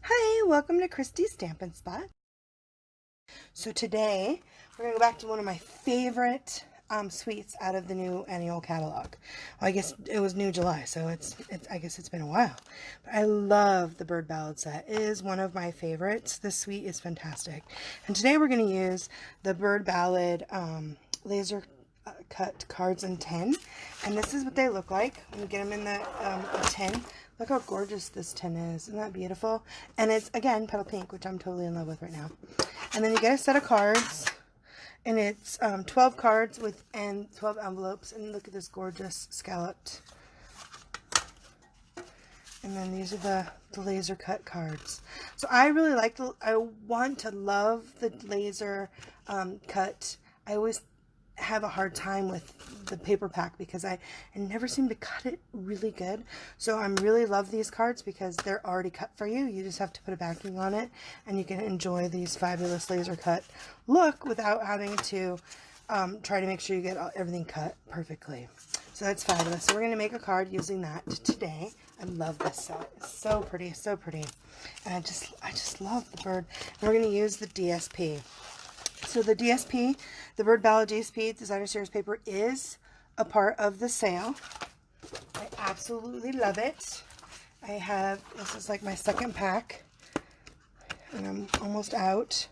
Hi, welcome to Christy's Stampin' Spot. So today we're gonna go back to one of my favorite suites out of the new annual catalog. Well, I guess it was new July, so I guess it's been a while. But I love the Bird Ballad set. It is one of my favorites. This suite is fantastic. And today we're gonna use the Bird Ballad laser cut cards in tin, and this is what they look like when you get them in the tin. Look how gorgeous this tin is. Isn't that beautiful? And it's, again, Petal Pink, which I'm totally in love with right now. And then you get a set of cards, and it's 12 cards and 12 envelopes. And look at this gorgeous scalloped. And then these are the laser cut cards. So I really like I want to love the laser cut. I always have a hard time with the paper pack because I never seem to cut it really good. So I really love these cards because they're already cut for you. You just have to put a backing on it and you can enjoy these fabulous laser cut look without having to try to make sure you get everything cut perfectly. So that's fabulous. So we're going to make a card using that today. I love this set. It's so pretty, so pretty. And I just love the bird. And we're going to use the DSP. So the DSP, the Bird Ballad DSP Designer Series paper, is a part of the sale. I absolutely love it. This is like my second pack, and I'm almost out.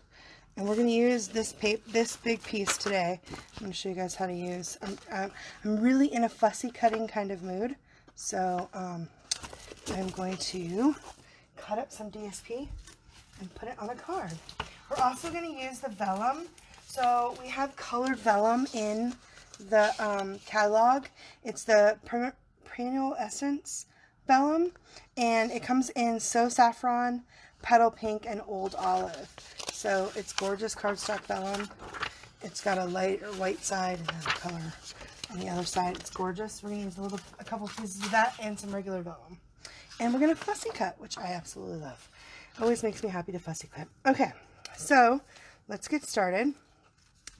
And we're going to use this big piece today. I'm going to show you guys how to use. I'm really in a fussy cutting kind of mood, so I'm going to cut up some DSP and put it on a card. We're also going to use the vellum. So we have colored vellum in the catalog. It's the Perennial Essence vellum, and it comes in So Saffron, Petal Pink, and Old Olive. So it's gorgeous cardstock vellum. It's got a light or white side and then a color on the other side. It's gorgeous. We're going to use a couple pieces of that and some regular vellum. And we're going to fussy cut, which I absolutely love. It always makes me happy to fussy cut. Okay. So let's get started.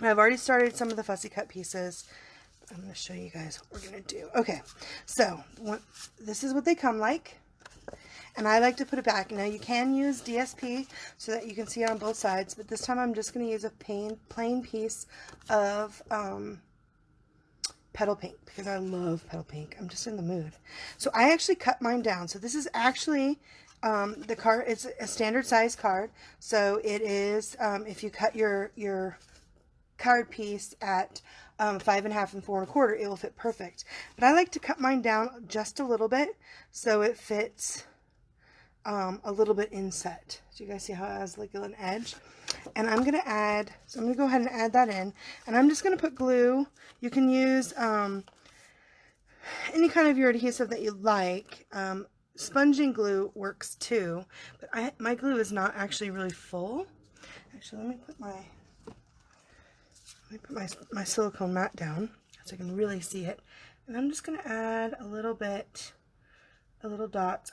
I've already started some of the fussy cut pieces. I'm going to show you guys what we're going to do. Okay, so this is what they come like. And I like to put it back. Now you can use DSP so that you can see it on both sides, but this time I'm just going to use a plain piece of Petal Pink because I love Petal Pink. I'm just in the mood. So I actually cut mine down. So this is actually the card. It's a standard size card. So it is if you cut your card piece at 5.5 and 4 1/4, it will fit perfect. But I like to cut mine down just a little bit so it fits a little bit inset. So you guys see how it has like an edge? And I'm going to add, so I'm going to go ahead and add that in. And I'm just going to put glue. You can use any kind of your adhesive that you like. Sponging glue works too, but my glue is not actually really full. Actually, let me put my silicone mat down so I can really see it. And I'm just going to add a little dots.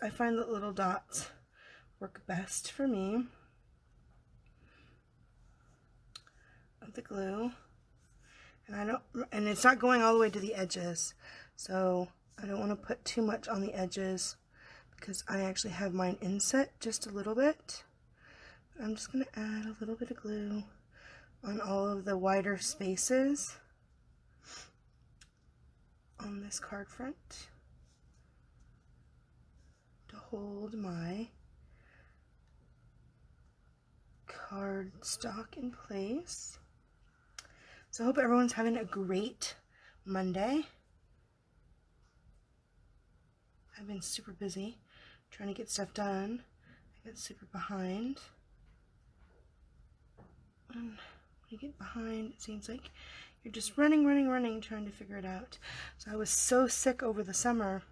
I find that little dots work best for me of the glue. And it's not going all the way to the edges, so I don't want to put too much on the edges because I actually have mine inset just a little bit. I'm just going to add a little bit of glue on all of the wider spaces on this card front to hold my cardstock in place. So I hope everyone's having a great Monday. I've been super busy trying to get stuff done. I got super behind. When you get behind, it seems like you're just running, trying to figure it out. So I was so sick over the summer,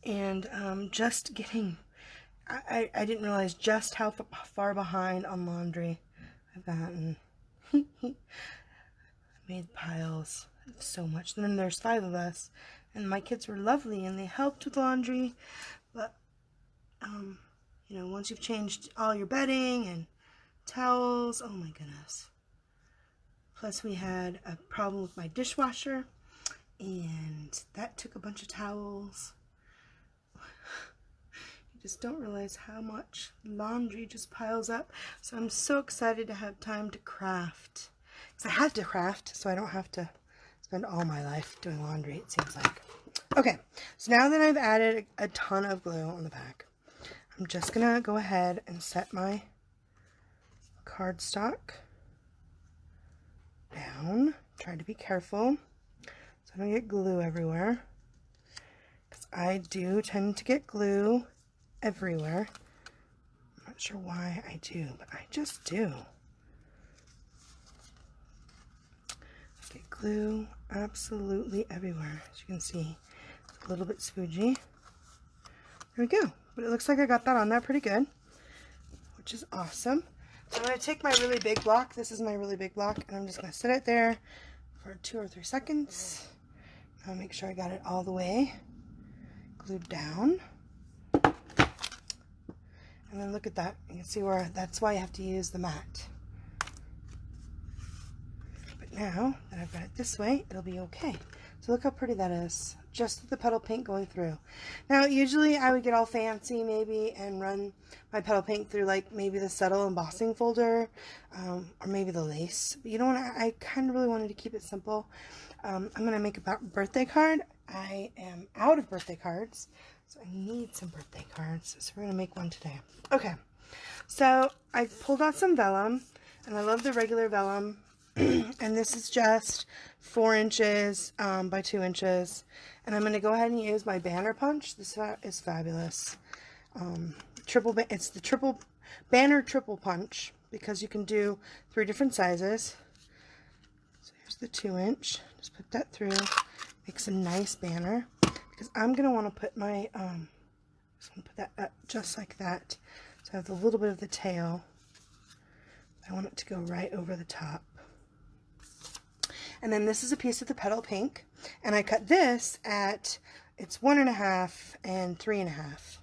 and just getting, I didn't realize just how far behind on laundry I've gotten. I made piles of so much. And then there's 5 of us, and my kids were lovely, and they helped with laundry, but, you know, once you've changed all your bedding and towels, oh my goodness. Plus we had a problem with my dishwasher, and that took a bunch of towels. just don't realize how much laundry just piles up. So I'm so excited to have time to craft. Because I have to craft, so I don't have to spend all my life doing laundry, it seems like. Okay, so now that I've added a ton of glue on the back, I'm just going to go ahead and set my cardstock down. Try to be careful so I don't get glue everywhere, because I do tend to get glue everywhere. I'm not sure why I do, but I just do. I get glue absolutely everywhere. As you can see, it's a little bit spoogey. There we go. But it looks like I got that on there pretty good, which is awesome. So I'm going to take my really big block. This is my really big block, and I'm just going to sit it there for 2 or 3 seconds. I'll make sure I got it all the way glued down. And then look at that. You can see where, that's why you have to use the mat. But now that I've got it this way, it'll be okay. So look how pretty that is. Just the petal pink going through. Now usually I would get all fancy maybe and run my petal pink through like maybe the subtle embossing folder, or maybe the lace. But you know what, I kind of really wanted to keep it simple. I'm going to make a birthday card. I am out of birthday cards, so I need some birthday cards. So we're going to make one today. Okay, so I pulled out some vellum, and I love the regular vellum. And this is just 4 inches by 2 inches. And I'm going to go ahead and use my banner punch. This is fabulous. It's the banner triple punch, because you can do 3 different sizes. So here's the 2 inch. Just put that through. Makes a nice banner. Because I'm going to want to put my, just going to put that up just like that. So I have a little bit of the tail. I want it to go right over the top. And then this is a piece of the Petal Pink, and I cut this at, it's 1.5 and 3.5.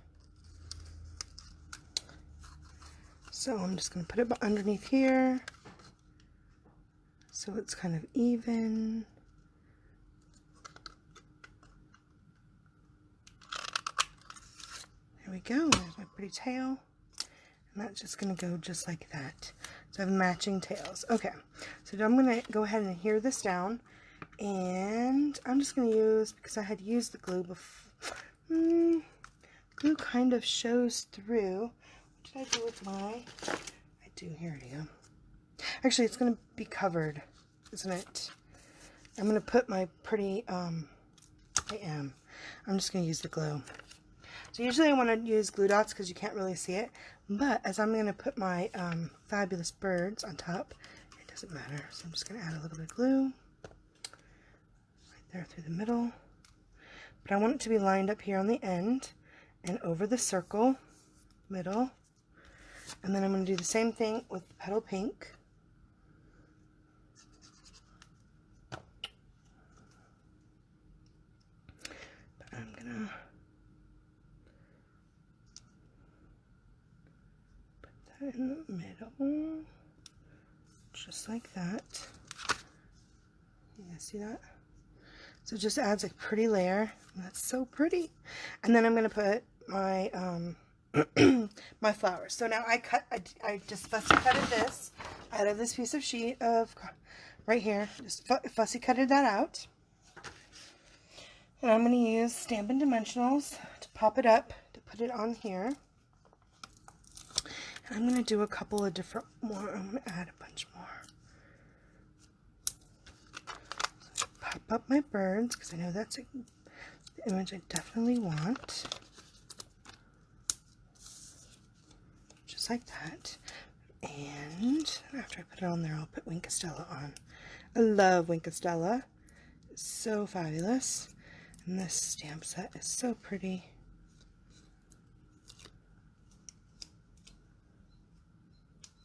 So I'm just going to put it underneath here, so it's kind of even. There we go, there's my pretty tail, and that's just going to go just like that. So I have matching tails. Okay, so I'm going to go ahead and adhere this down, and I'm just going to use, because I had used the glue before, glue kind of shows through. What did I do with my, here we go. Actually, it's going to be covered, isn't it? I'm going to put my pretty, I'm just going to use the glue. So usually I want to use glue dots because you can't really see it, but as I'm going to put my fabulous birds on top, it doesn't matter. So I'm just going to add a little bit of glue right there through the middle. But I want it to be lined up here on the end and over the circle, middle. And then I'm going to do the same thing with the Petal Pink. But I'm going to in the middle, just like that. You guys see that? So it just adds a pretty layer. That's so pretty. And then I'm going to put my my flowers. So now I just fussy cutted this out of this piece of sheet of right here. Just fussy cutted that out. And I'm going to use Stampin' Dimensionals to pop it up, to put it on here. I'm going to do a couple of different more. I'm going to add a bunch more. So pop up my birds, because I know that's the image I definitely want. Just like that. And after I put it on there, I'll put Wink Stella on. I love Wink Stella. It's so fabulous. And this stamp set is so pretty.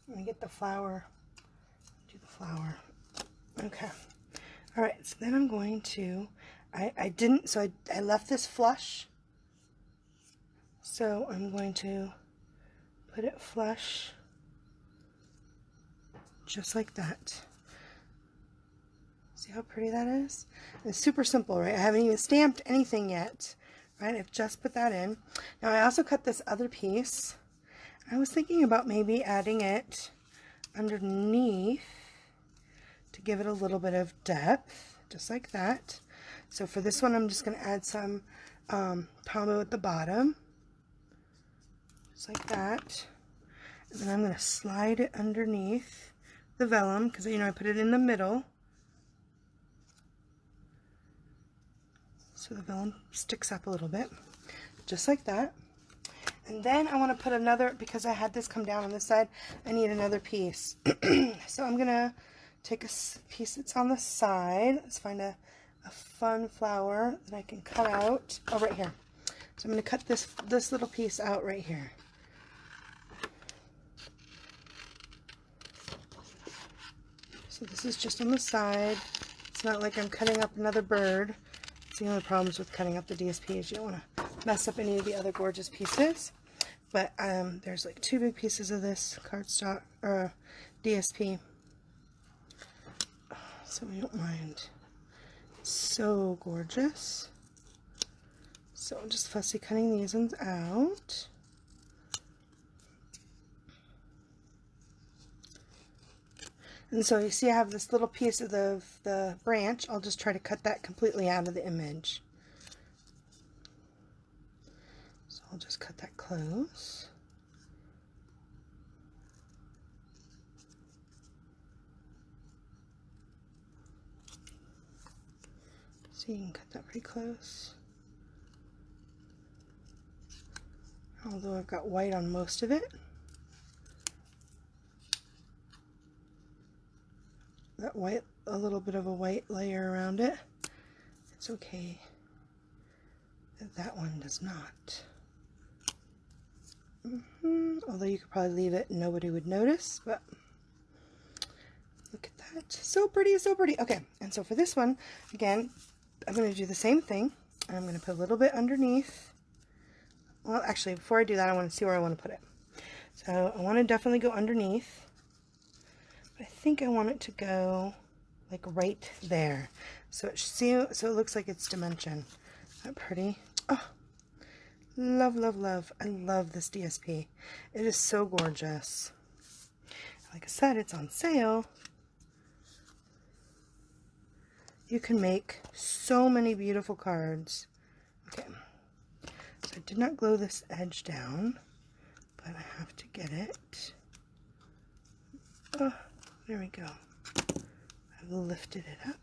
Let me get the flower. Do the flower. Okay. Alright, so then I'm going to, I left this flush. So I'm going to put it flush, just like that. See how pretty that is? It's super simple, right? I haven't even stamped anything yet. right? I've just put that in. Now I also cut this other piece. I was thinking about maybe adding it underneath to give it a little bit of depth, just like that. So for this one, I'm just going to add some pombo at the bottom, just like that. And then I'm going to slide it underneath the vellum, because you know I put it in the middle, so the vellum sticks up a little bit, just like that. And then I want to put another, because I had this come down on this side, I need another piece. So I'm going to take a piece that's on the side. Let's find a fun flower that I can cut out. Oh, right here. So I'm going to cut this little piece out right here. So this is just on the side. It's not like I'm cutting up another bird. It's the only problems with cutting up the DSP is you don't want to mess up any of the other gorgeous pieces. But there's like 2 big pieces of this cardstock or DSP, so we don't mind. It's so gorgeous. So I'm just fussy cutting these ones out. And so you see I have this little piece of the branch. I'll just try to cut that completely out of the image. So I'll just cut that close. So you can cut that pretty close. Although I've got white on most of it. That white, a little bit of a white layer around it. It's okay that one does not. Although you could probably leave it and nobody would notice, but look at that. So pretty, so pretty. Okay, and so for this one, again, I'm going to do the same thing. I'm going to put a little bit underneath. Well, actually, before I do that, I want to see where I want to put it. So I want to definitely go underneath. But I think I want it to go like right there. So it looks like it's dimension. Isn't that pretty? Oh, love, love, love. I love this DSP. It is so gorgeous. Like I said, it's on sale. You can make so many beautiful cards. Okay. So I did not glue this edge down, but I have to get it. Oh, there we go. I've lifted it up.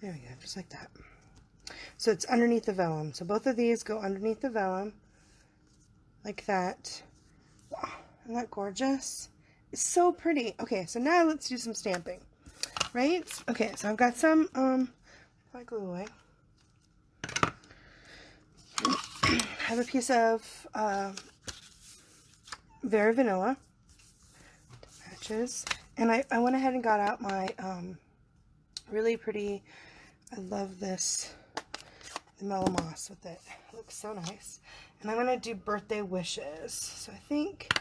There we go, just like that. So it's underneath the vellum. So both of these go underneath the vellum, like that. Wow, isn't that gorgeous? It's so pretty. Okay, so now let's do some stamping, right? Okay, so I've got some, if I glue away, I have a piece of Very Vanilla, matches, and I went ahead and got out my really pretty, I love this, the Mellow Moss with it. It looks so nice. And I'm going to do birthday wishes. So I think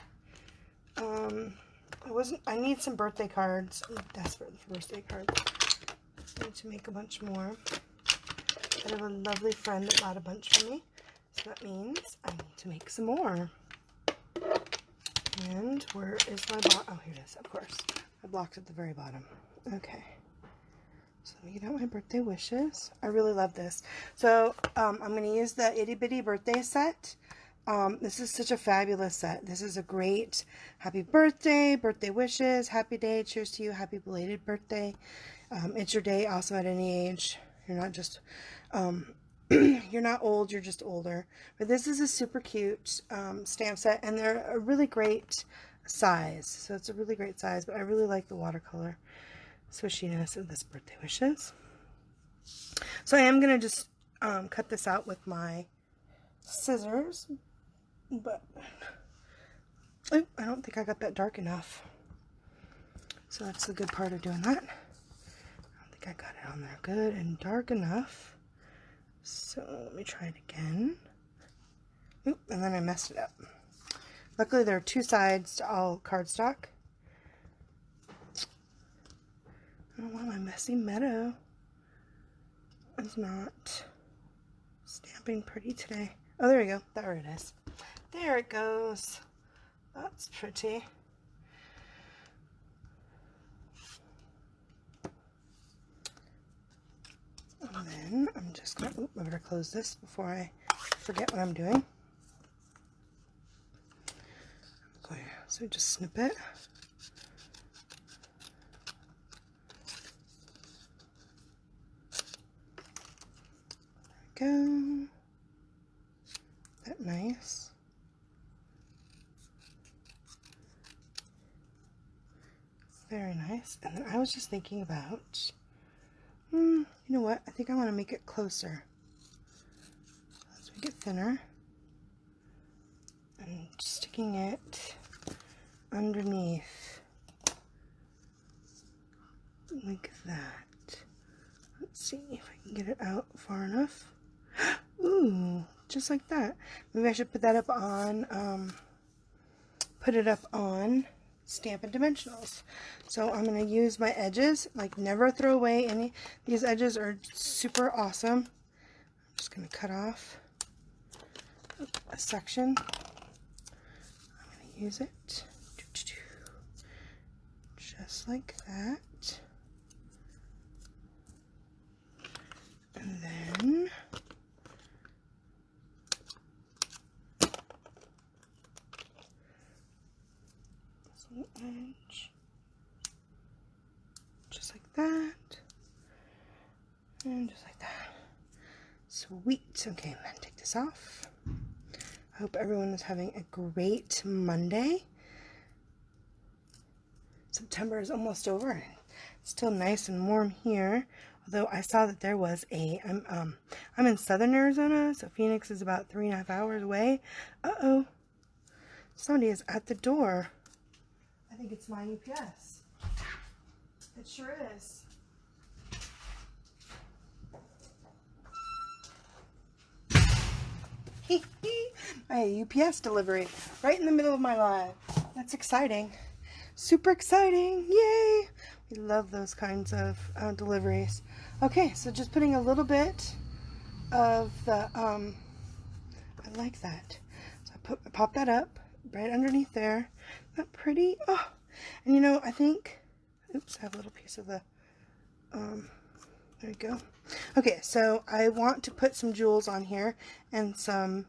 I need some birthday cards. I'm desperate for birthday cards. I need to make a bunch more. I have a lovely friend that bought a bunch for me. So that means I need to make some more. And where is my block? Oh, here it is, of course. I blocked at the very bottom. Okay. So let me get out my birthday wishes. I really love this. So I'm going to use the Itty Bitty birthday set. This is such a fabulous set. This is a great happy birthday, birthday wishes, happy day, cheers to you, happy belated birthday. It's your day also at any age. You're not just, you're not old, you're just older. But this is a super cute stamp set, and they're a really great size. So it's a really great size, but I really like the watercolor swishiness of this birthday wishes. So I am going to just cut this out with my scissors, but oh, I don't think I got that dark enough. So that's the good part of doing that. I don't think I got it on there good and dark enough. So let me try it again. Oop, and then I messed it up. Luckily there are two sides to all cardstock. I don't want my messy meadow. is not stamping pretty today. Oh, there we go. There it is. There it goes. That's pretty. And then I'm just going to, I better close this before I forget what I'm doing. Okay, so just snip it. There we go. That nice. Very nice. And then I was just thinking about, you know what? I think I want to make it closer. Let's make it thinner. And sticking it underneath. Like that. Let's see if I can get it out far enough. Ooh, just like that. Maybe I should put that up on, put it up on Stampin' Dimensionals. So I'm going to use my edges, like never throw away any. These edges are super awesome. I'm just going to cut off a section. I'm going to use it just like that. And then edge, just like that, and just like that. Sweet. Okay, then take this off. I hope everyone is having a great Monday. September is almost over. It's still nice and warm here, although I saw that there was a, I'm in southern Arizona, so Phoenix is about 3.5 hours away. Uh-oh, somebody is at the door. I think it's my UPS. It sure is. My UPS delivery right in the middle of my live. That's exciting. Super exciting. Yay! We love those kinds of deliveries. Okay, so just putting a little bit of the, I like that. So I pop that up right underneath there. Isn't that pretty? Oh, and you know, I think, oops, I have a little piece of the, there we go. Okay, so I want to put some jewels on here and some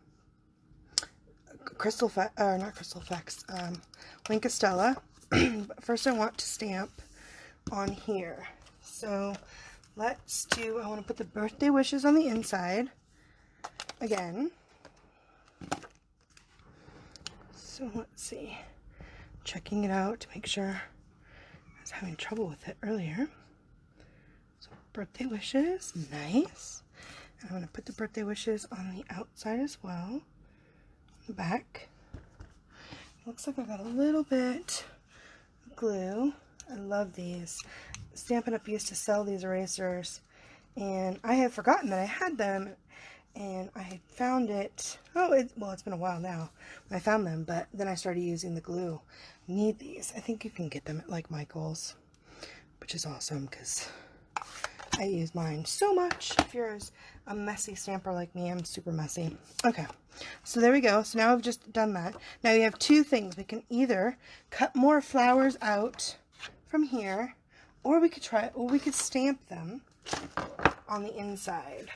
crystal, or not crystal effects, Wink Estella. But first I want to stamp on here. So let's do, I want to put the birthday wishes on the inside again. So let's see, checking it out to make sure. I was having trouble with it earlier. So birthday wishes, nice. And I'm going to put the birthday wishes on the outside as well, the back. Looks like I got a little bit of glue. I love these. Stampin' Up! Used to sell these erasers, and I had forgotten that I had them, and I had found it, well, it's been a while now when I found them, but then I started using the glue. I need these. I think you can get them at like Michael's, which is awesome because I use mine so much. If you're a messy stamper like me, I'm super messy. Okay, so there we go. So now I've just done that. Now you have two things. We can either cut more flowers out from here, or we could stamp them on the inside.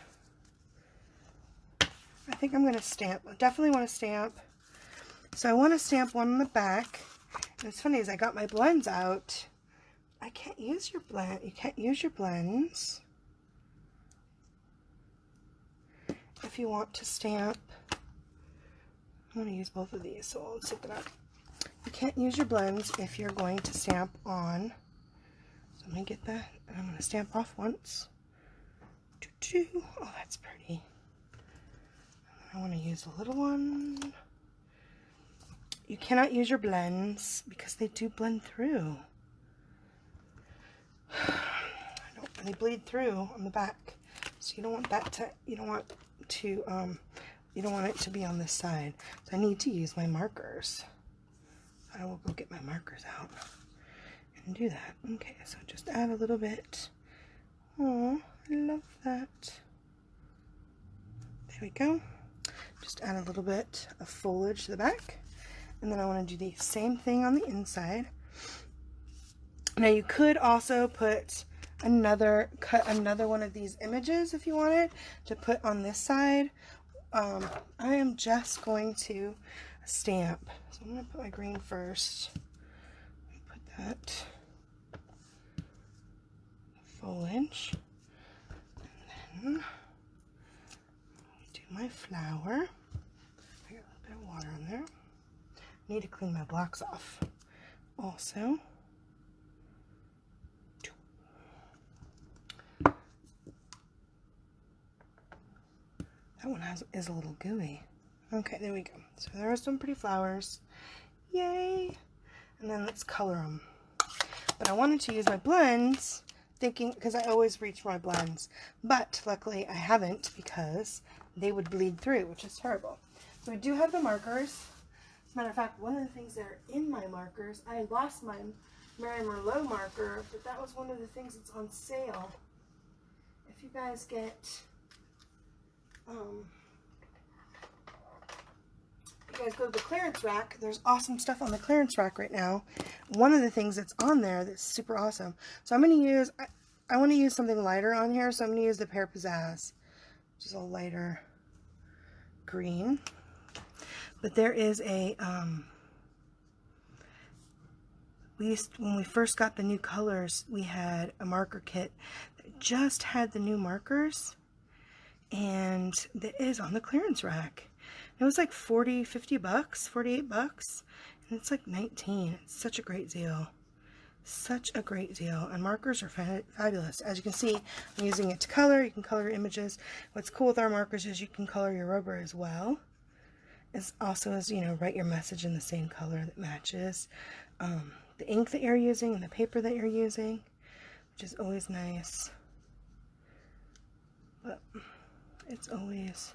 I think I'm going to stamp. I definitely want to stamp. So I want to stamp one on the back. And what's funny is I got my blends out. I can't use your blend. You can't use your blends if you want to stamp. I'm going to use both of these, so I'll stick it up. You can't use your blends if you're going to stamp on. So I'm going to get that, and I'm going to stamp off once. Oh, that's pretty. I want to use a little one. You cannot use your blends because they do blend through. They bleed through on the back, so you don't want that to. You don't want it to be on this side. So I need to use my markers. I will go get my markers out and do that. Okay, so just add a little bit. Oh, I love that. There we go. Just add a little bit of foliage to the back. And then I want to do the same thing on the inside. Now you could also cut another one of these images if you wanted to put on this side. I am just going to stamp. So I'm going to put my green first. Put that foliage. And then do my flower. I got a little bit of water on there. I need to clean my blocks off. Also, that one is a little gooey. Okay, there we go. So there are some pretty flowers. Yay! And then let's color them. But I wanted to use my blends, thinking, because I always reach for my blends. But luckily I haven't, because they would bleed through, which is terrible. So we do have the markers. As a matter of fact, one of the things that are in my markers, I lost my Mary Merlot marker, but that was one of the things that's on sale. If you guys get, if you guys go to the clearance rack, there's awesome stuff on the clearance rack right now. One of the things that's on there that's super awesome. So I'm going to use, I want to use something lighter on here, so I'm going to use the Pear Pizzazz, which is a lighter green. But there is a, when we first got the new colors, we had a marker kit that just had the new markers, and that is on the clearance rack. It was like 50 bucks, 48 bucks, and it's like 19. It's such a great deal. Such a great deal. And markers are fabulous. As you can see, I'm using it to color. You can color your images. What's cool with our markers is you can color your rubber as well. As also as, you know, write your message in the same color that matches the ink that you're using and the paper that you're using, which is always nice. But it's always,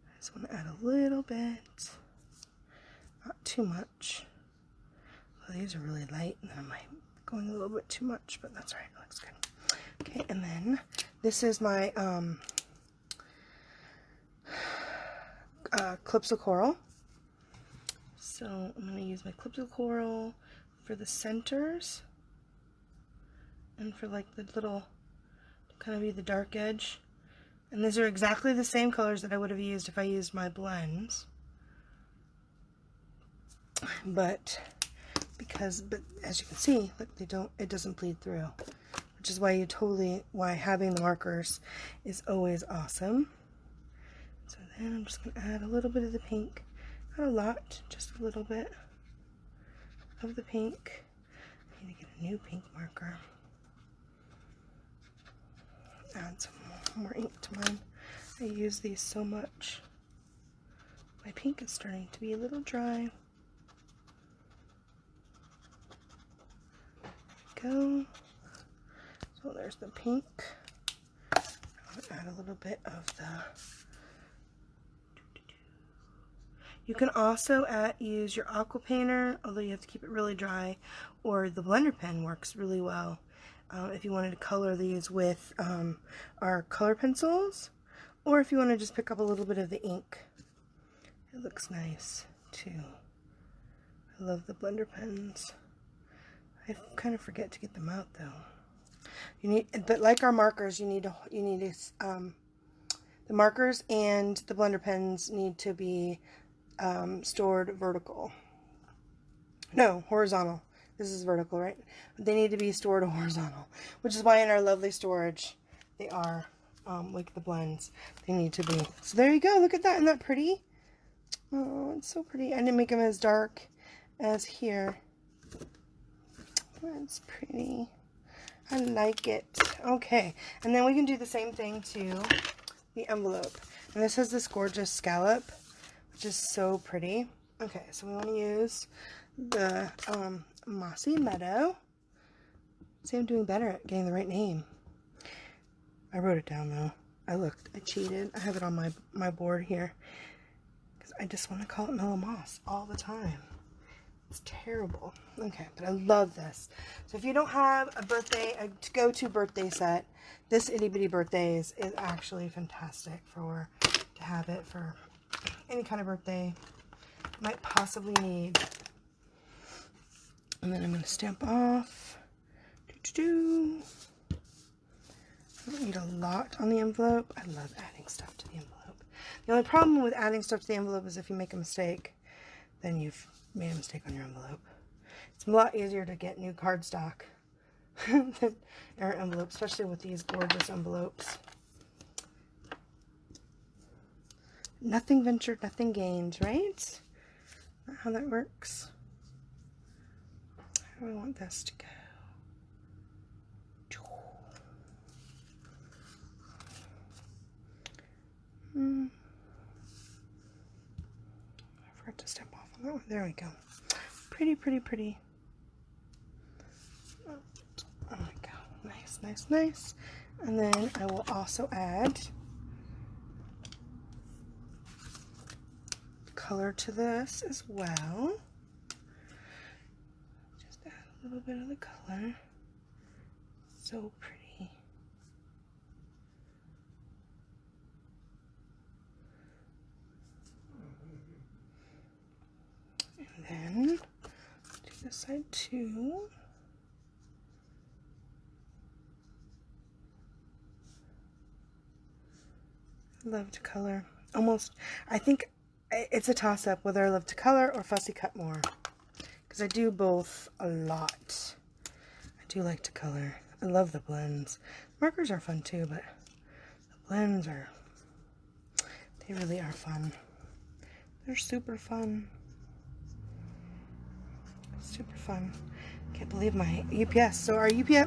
I just want to add a little bit, not too much. Well, these are really light, and I might be going a little bit too much, but that's all right. It looks good. Okay, and then this is my clips of coral. So I'm going to use my clips of coral for the centers and for like the little, kind of be the dark edge. And these are exactly the same colors that I would have used if I used my blends. But as you can see, look, it doesn't bleed through, which is why why having the markers is always awesome. So then I'm just going to add a little bit of the pink. Not a lot, just a little bit of the pink. I need to get a new pink marker. Add some more ink to mine. I use these so much. My pink is starting to be a little dry. There we go. So there's the pink. I'll add a little bit of the... You can also use your aqua painter, although you have to keep it really dry, or the blender pen works really well if you wanted to color these with our color pencils, or if you want to just pick up a little bit of the ink. It looks nice too. I love the blender pens. I kind of forget to get them out though. But like our markers, you need to the markers and the blender pens need to be stored vertical. No, horizontal. This is vertical, right? They need to be stored horizontal, which is why in our lovely storage they are like the blends. They need to be. So there you go. Look at that. Isn't that pretty? Oh, it's so pretty. I didn't make them as dark as here. That's pretty. I like it. Okay, and then we can do the same thing to the envelope. And this has this gorgeous scallop, which is so pretty. Okay, so we want to use the Mossy Meadow. See, I'm doing better at getting the right name. I wrote it down though. I cheated. I have it on my board here because I just want to call it Mellow Moss all the time. It's terrible. Okay, but I love this. So if you don't have a go-to birthday set, this Itty Bitty Birthdays is actually fantastic for to have it for any kind of birthday might possibly need. And then I'm going to stamp off. I don't need a lot on the envelope. I love adding stuff to the envelope. The only problem with adding stuff to the envelope is if you make a mistake, then you've made a mistake on your envelope. It's a lot easier to get new cardstock than our envelopes, especially with these gorgeous envelopes. Nothing ventured, nothing gained, right? Is that how that works? How do I want this to go? I forgot to step off on that one. There we go. Pretty, pretty, pretty. Oh my god. Nice, nice, nice. And then I will also add color to this as well. Just add a little bit of the color. So pretty. And then do this side too. I love to color. Almost, I think it's a toss-up whether I love to color or fussy cut more. Because I do both a lot. I do like to color. I love the blends. Markers are fun too, but the blends are, they really are fun. They're super fun. Super fun. Can't believe my UPS. So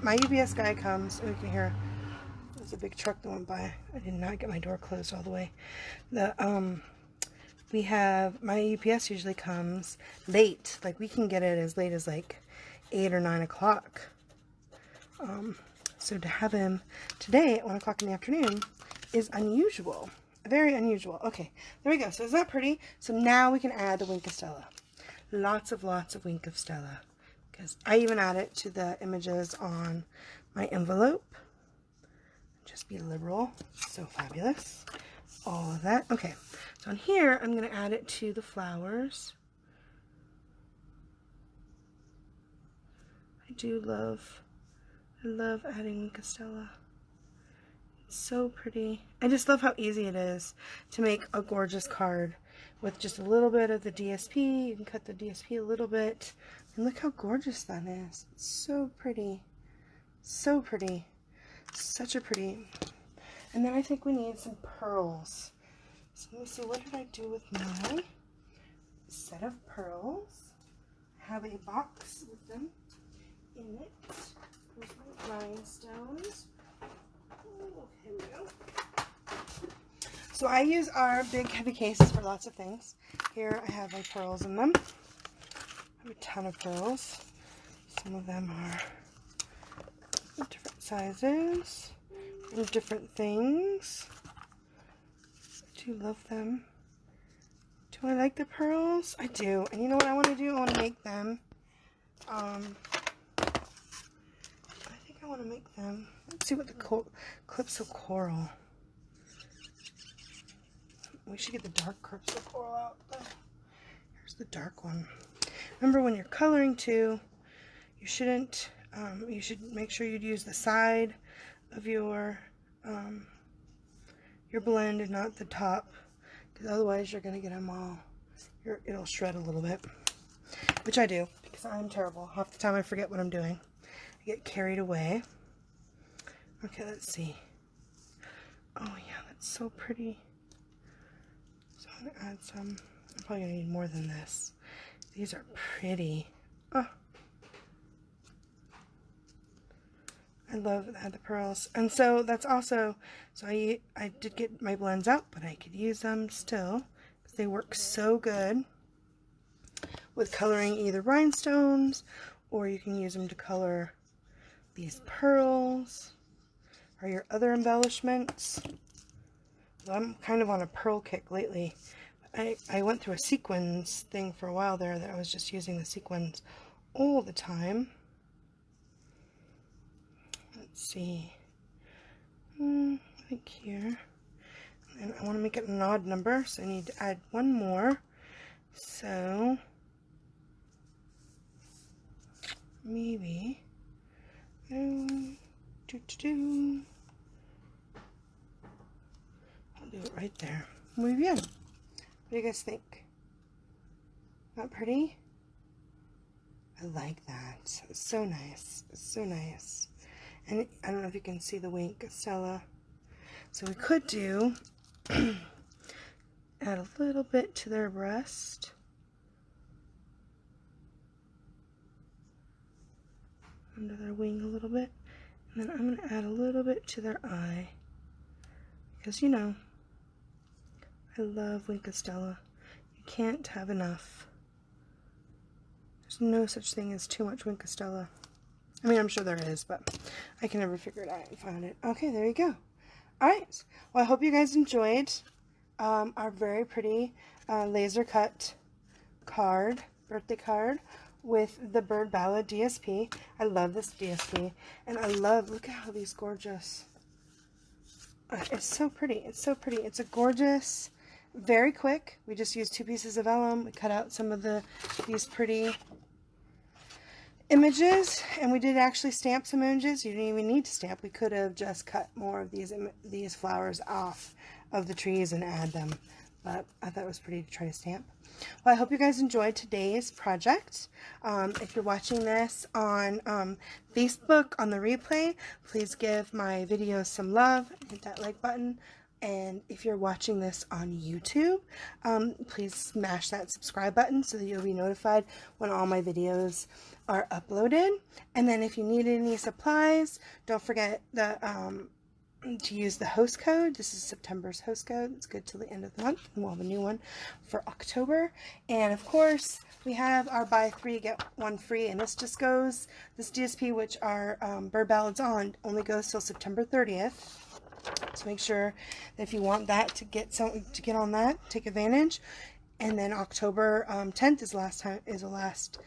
my UPS guy comes. Oh, you can hear there's a big truck that went by. I did not get my door closed all the way. We have, my UPS usually comes late. Like we can get it as late as like 8 or 9 o'clock. So to have him today at 1 o'clock in the afternoon is unusual. Very unusual. Okay, there we go. So is that pretty? So now we can add the Wink of Stella. Lots of Wink of Stella, because I even add it to the images on my envelope. Just be liberal. So fabulous. All of that. Okay, so on here I'm going to add it to the flowers. I love adding Wink of Stella. It's so pretty. I just love how easy it is to make a gorgeous card with just a little bit of the DSP. You can cut the DSP a little bit. And look how gorgeous that is. It's so pretty. So pretty. Such a pretty. And then I think we need some pearls. So let me see, what did I do with my set of pearls? I have a box with them in it. There's my rhinestones. Oh, here we go. So I use our big heavy cases for lots of things. Here I have my pearls in them. I have a ton of pearls. Some of them are different sizes and different things. I do love them. Do I like the pearls? I do. And you know what I want to do? I want to make them. I think I want to make them. Let's see what the Calypso Coral. We should get the dark Calypso Coral out. Here's the dark one. Remember, when you're coloring too, you shouldn't. You should make sure you'd use the side of your blend and not the top, because otherwise you're gonna get them all. It'll shred a little bit, which I do because I'm terrible. Half the time I forget what I'm doing. I get carried away. Okay, let's see. Oh yeah, that's so pretty. So I'm gonna add some. I'm probably gonna need more than this. These are pretty. Oh. I love the pearls. And so that's also, so I did get my blends out, but I could use them still because they work so good with coloring either rhinestones, or you can use them to color these pearls or your other embellishments. So I'm kind of on a pearl kick lately. I went through a sequins thing for a while there that I was just using the sequins all the time. Let's see. I think here. And I want to make it an odd number, so I need to add one more. So maybe I'll do it right there. Muy bien. What do you guys think? Not pretty? I like that. It's so nice. It's so nice. And I don't know if you can see the wink, Stella. So we could do add a little bit to their breast. Under their wing a little bit. And then I'm going to add a little bit to their eye. Because, you know, I love Winkostella. You can't have enough. There's no such thing as too much Winkostella. I mean, I'm sure there is, but I can never figure it out and find it. Okay, there you go. Alright, well, I hope you guys enjoyed our very pretty laser cut card, birthday card, with the Bird Ballad DSP. I love this DSP, and I love, look at how these gorgeous, it's so pretty, it's so pretty. It's a gorgeous, very quick. We just used 2 pieces of vellum. We cut out some of these pretty images, and we did actually stamp some images. You didn't even need to stamp. We could have just cut more of these flowers off of the trees and add them, but I thought it was pretty to try to stamp. Well, I hope you guys enjoyed today's project. If you're watching this on Facebook on the replay, please give my videos some love, hit that like button. And if you're watching this on YouTube, please smash that subscribe button so that you'll be notified when all my videos are uploaded. And then if you need any supplies, don't forget to use the host code. This is September's host code. It's good till the end of the month, and we'll have a new one for October. And of course, we have our buy 3 get 1 free, and this just goes, this DSP, which our Bird Ballad's on, only goes till September 30th. So make sure that if you want that to get on that, take advantage. And then October 10th is the last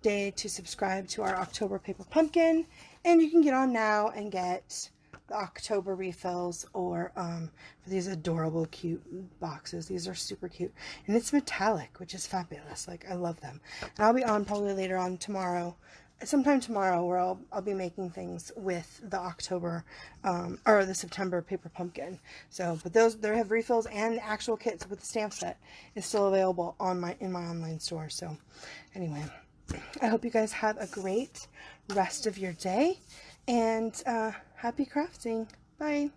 day to subscribe to our October Paper Pumpkin, and you can get on now and get the October refills, or for these adorable cute boxes. These are super cute, and it's metallic, which is fabulous. Like, I love them. And I'll be on probably later on tomorrow, sometime tomorrow, where I'll be making things with the October or the September Paper Pumpkin. So, but they have refills, and the actual kits with the stamp set is still available in my online store. So anyway, I hope you guys have a great rest of your day, and happy crafting. Bye.